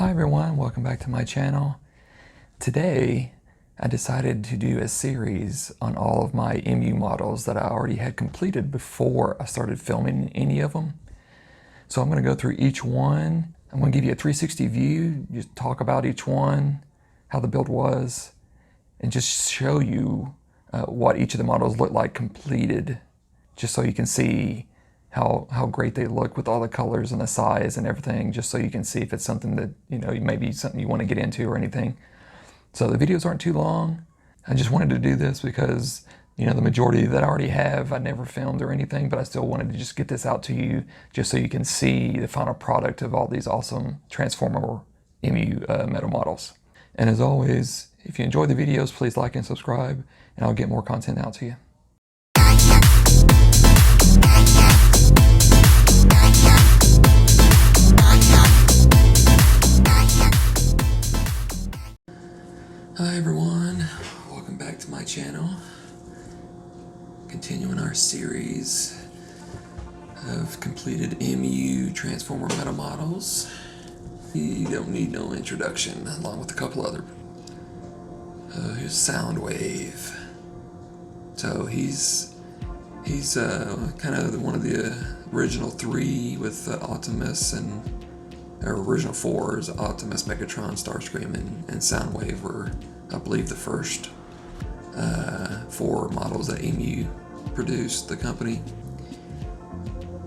Hi everyone, welcome back to my channel. Today I decided to do a series on all of my MU models that I already had completed before I started filming any of them. So I'm going to go through each one. I'm going to give you a 360 view, just talk about each one, how the build was, and just show you what each of the models look like completed, just so you can see how great they look with all the colors and the size and everything, just so you can see if it's something that, maybe something you want to get into or anything. So the videos aren't too long. I just wanted to do this because, the majority that I already have, I never filmed or anything, but I still wanted to just get this out to you just so you can see the final product of all these awesome Transformer MU metal models. And as always, if you enjoy the videos, please like and subscribe, and I'll get more content out to you. Hi everyone, welcome back to my channel. Continuing our series of completed MU Transformer metal models. You don't need no introduction, along with a couple other. Here's Soundwave. So he's kind of one of the original three with Optimus and original fours, Optimus, Megatron, Starscream, and Soundwave were, I believe, the first four models that MU produced, the company.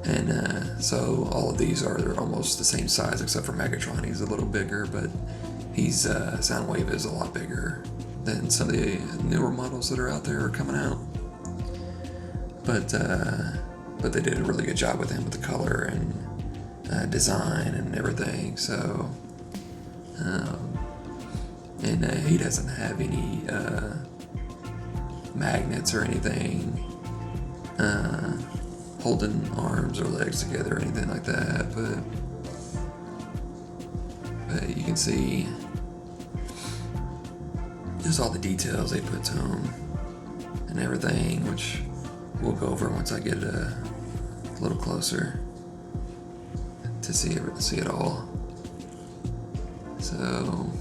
And so all of these are almost the same size except for Megatron. He's a little bigger, but Soundwave is a lot bigger than some of the newer models that are out there coming out. But they did a really good job with him with the color and design and everything. So he doesn't have any magnets or anything holding arms or legs together or anything like that, but you can see just all the details they put to them and everything, which we'll go over once I get a little closer to see it all. So,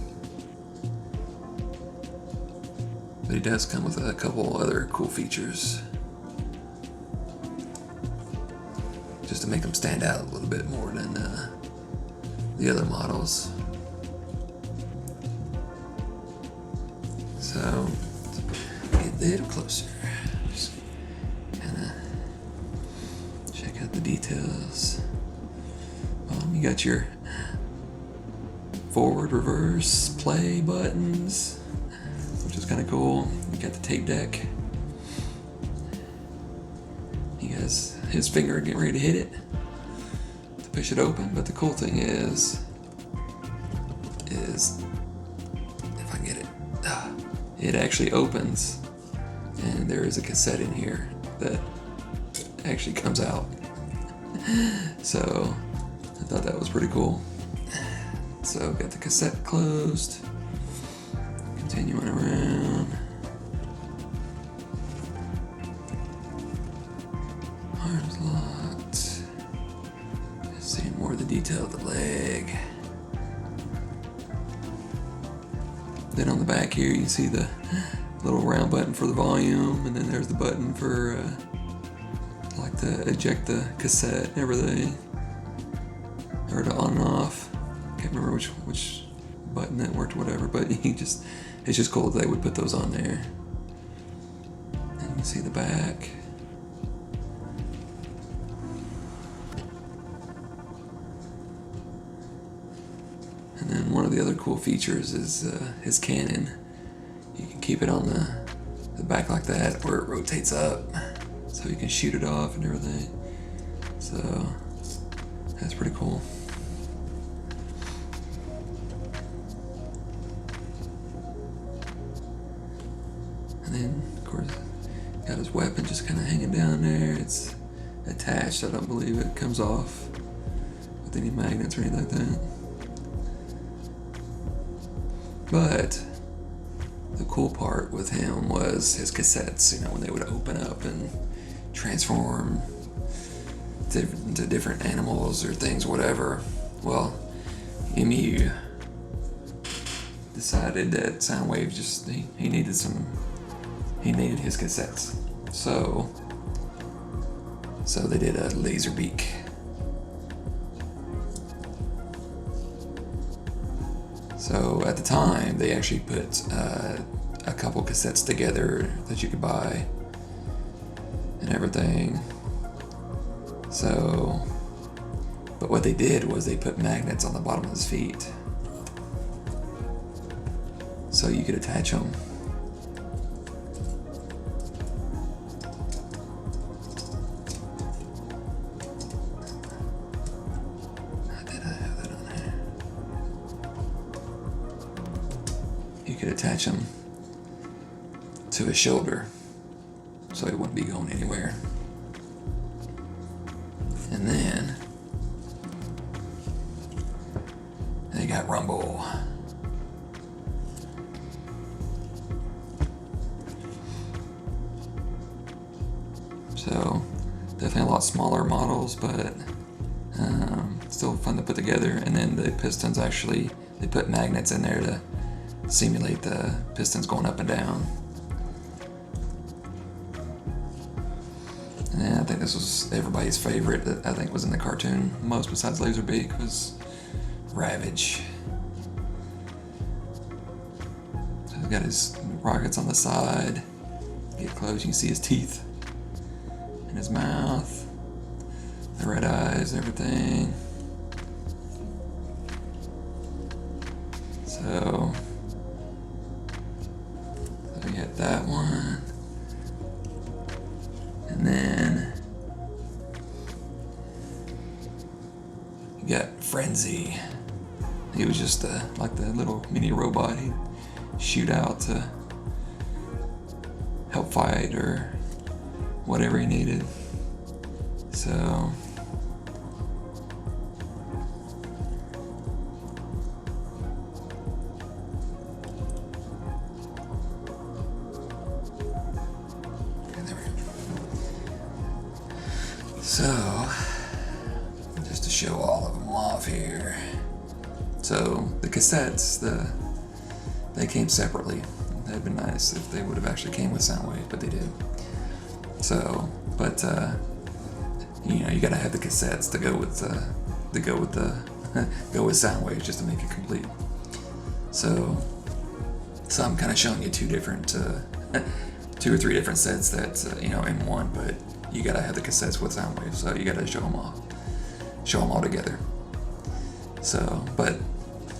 but he does come with a couple other cool features, just to make him stand out a little bit more than the other models. So, get a little closer. Just kind of check out the details. You got your forward, reverse, play buttons, which is kind of cool. You got the tape deck. He has his finger getting ready to hit it to push it open. But the cool thing is if I get it, it actually opens, and there is a cassette in here that actually comes out. So I thought that was pretty cool. So got the cassette closed, continuing around. Arms locked. Just seeing more of the detail of the leg. Then on the back here you can see the little round button for the volume, and then there's the button for like to eject the cassette and everything. Or to on and off. Can't remember which button that worked, whatever, but it's just cool that they would put those on there. And you can see the back. And then one of the other cool features is his cannon. You can keep it on the back like that, where it rotates up, so you can shoot it off and everything. So that's pretty cool. And then, of course, got his weapon just kind of hanging down there. It's attached. I don't believe it comes off with any magnets or anything like that. But the cool part with him was his cassettes, when they would open up and transform into different animals or things, whatever. Well, MU decided that Soundwave just, he needed his cassettes. So they did a Lazerbeak. So at the time, they actually put a couple cassettes together that you could buy and everything. So, but what they did was they put magnets on the bottom of his feet, so you could attach them. You could attach them to his shoulder, so he wouldn't be going anywhere. And then they got rumble. So definitely a lot smaller models, but still fun to put together. And then the pistons, actually, they put magnets in there to simulate the pistons going up and down. And I think this was everybody's favorite that I think was in the cartoon most, besides Lazerbeak, was Ravage. So he's got his rockets on the side. Get close, you can see his teeth in his mouth, the red eyes, everything. So we got that one. And then you got Frenzy. He was just like the little mini robot. He'd shoot out to help fight or whatever he needed. So just to show all of them off here. So the cassettes, they came separately. That'd been nice if they would have actually came with Soundwave, but they did. So, but you gotta have the cassettes to go with go with Soundwave just to make it complete. So I'm kind of showing you two or three different sets that in one, but you gotta have the cassettes with Soundwave, so you gotta show them all together. So, but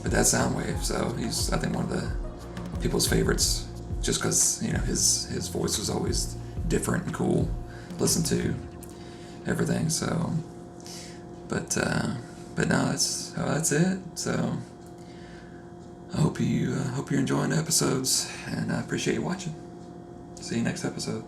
that's Soundwave. So he's, I think, one of the people's favorites, just because his voice was always different and cool. Listen to everything. So, but no, that's it. So I hope you're enjoying the episodes, and I appreciate you watching. See you next episode.